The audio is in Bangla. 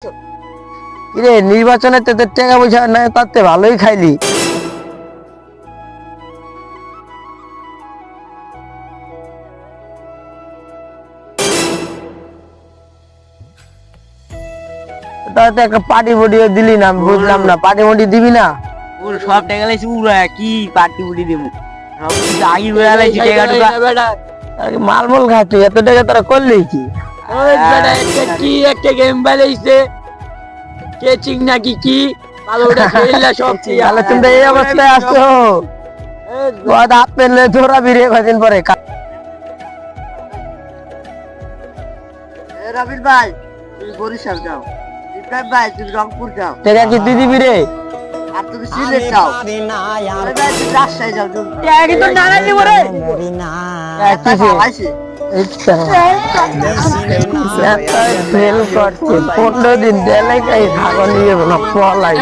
কিরে নির্বাচনে তোদের টাকা পয়সা না তাতে ভালোই খাইলি। তাতে একটা পার্টি বডিও দিলি না, আমি বুঝলাম না পার্টি বডি দিবি না। ওর সব টাকা লাইছি উড়া কি পার্টি উড়ি দেবো সব কিছু আগে উড়া লাইছি টাকা টুকা আরে মালমল খা তুই, এত টাকা তোরা করলি কি? ওই বেটা কি একটা গেম বানাইছে কে চিং নাকি কি ভালোটা খেললা সব তাহলে তোমরা এই অবস্থায় আসছো, বাদ হাত পেলে ধরা বিরে কদিন পরে। রাবিল ভাই তুমি বরিশাল যাও, ইব্রাহিম ভাই তুমি রংপুর যাও, টাকা কি তুই দিবি রে? আর তুমি সিলেট যাও, আরে ভাই তুমি রাজশাহী যাও। টাকা কি তোর নানা দিব রে পাইছি 15 দিন দেলে কাই ভাগ নিয়ে না পলাই।